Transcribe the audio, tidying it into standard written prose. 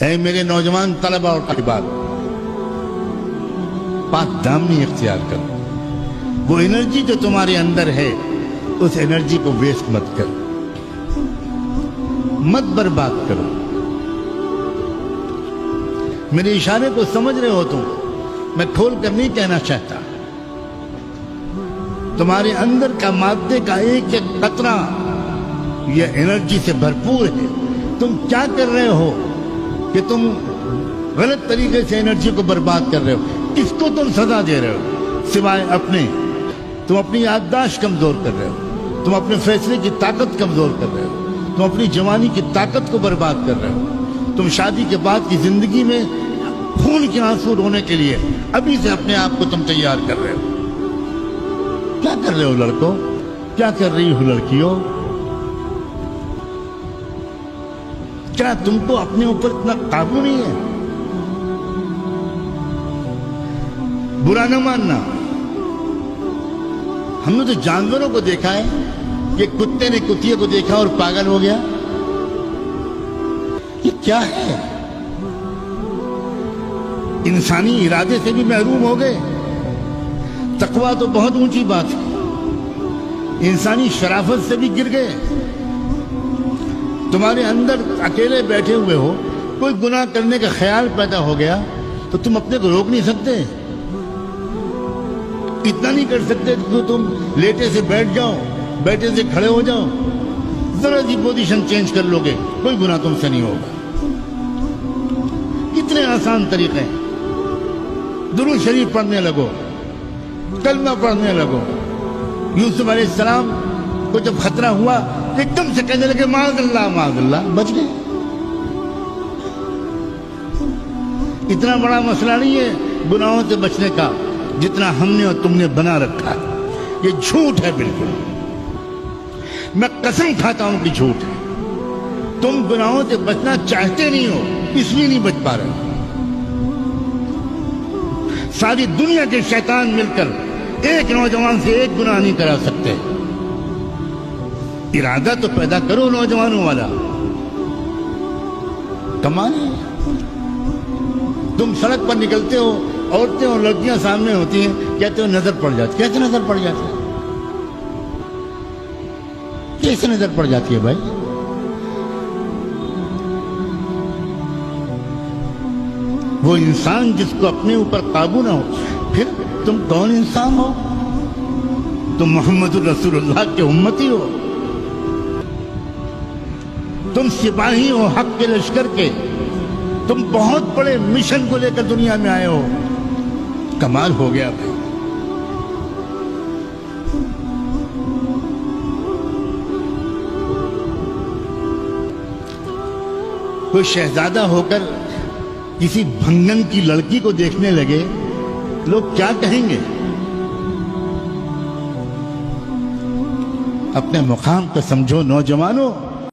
اے میرے نوجوان طلبہ اور طالبات، پاک دامنی اختیار کرو۔ وہ انرجی جو تمہارے اندر ہے اس انرجی کو ویسٹ مت کرو، مت برباد کرو۔ میرے اشارے کو سمجھ رہے ہو تم، میں کھول کر نہیں کہنا چاہتا۔ تمہارے اندر کا مادے کا ایک ایک قطرہ یہ انرجی سے بھرپور ہے۔ تم کیا کر رہے ہو کہ تم غلط طریقے سے انرجی کو برباد کر رہے ہو؟ کس کو تم سزا دے رہے ہو سوائے اپنے؟ تم اپنی یادداشت کمزور کر رہے ہو، تم اپنے فیصلے کی طاقت کمزور کر رہے ہو، تم اپنی جوانی کی طاقت کو برباد کر رہے ہو۔ تم شادی کے بعد کی زندگی میں خون کے آنسو رونے کے لیے ابھی سے اپنے آپ کو تم تیار کر رہے ہو۔ کیا کر رہے ہو لڑکوں؟ کیا کر رہی ہو لڑکیوں؟ کیا تم کو اپنے اوپر اتنا قابو نہیں ہے؟ برا نہ ماننا، ہم نے تو جانوروں کو دیکھا ہے کہ کتے نے کتیے کو دیکھا اور پاگل ہو گیا۔ یہ کیا ہے؟ انسانی ارادے سے بھی محروم ہو گئے۔ تقویٰ تو بہت اونچی بات ہے، انسانی شرافت سے بھی گر گئے۔ تمہارے اندر اکیلے بیٹھے ہوئے ہو، کوئی گناہ کرنے کا خیال پیدا ہو گیا تو تم اپنے کو روک نہیں سکتے؟ اتنا نہیں کر سکتے کہ تم لیٹے سے بیٹھ جاؤ، بیٹھے سے کھڑے ہو جاؤ؟ ذرا سی پوزیشن چینج کر لو گے، کوئی گناہ تم سے نہیں ہوگا۔ کتنے آسان طریقے ہیں۔ درود شریف پڑھنے لگو، کلمہ پڑھنے لگو۔ یوسف علیہ السلام کو جب خطرہ ہوا ایک دم سے کہنے لگے معاذ اللہ معاذ اللہ، بچ گئے۔ اتنا بڑا مسئلہ نہیں ہے گناہوں سے بچنے کا جتنا ہم نے اور تم نے بنا رکھا ہے۔ یہ جھوٹ ہے بالکل، میں قسم کھاتا ہوں کہ جھوٹ ہے۔ تم گناہوں سے بچنا چاہتے نہیں ہو، اس لیے نہیں بچ پا رہے۔ ساری دنیا کے شیطان مل کر ایک نوجوان سے ایک گناہ نہیں کرا سکتے۔ ارادہ تو پیدا کرو نوجوانوں والا، کمال ہے۔ تم سڑک پر نکلتے ہو، عورتیں اور لڑکیاں سامنے ہوتی ہیں، کہتے ہو نظر پڑ جاتی۔ کیسے نظر پڑ جاتی ہے؟ کیسے نظر پڑ جاتی ہے بھائی؟ وہ انسان جس کو اپنے اوپر قابو نہ ہو، پھر تم کون انسان ہو؟ تم محمد الرسول اللہ کے امتی ہو، تم سپاہی ہو حق کے لشکر کے، تم بہت بڑے مشن کو لے کر دنیا میں آئے ہو۔ کمال ہو گیا بھائی۔ کوئی شہزادہ ہو کر کسی بھنگن کی لڑکی کو دیکھنے لگے، لوگ کیا کہیں گے؟ اپنے مقام کو سمجھو نوجوانوں۔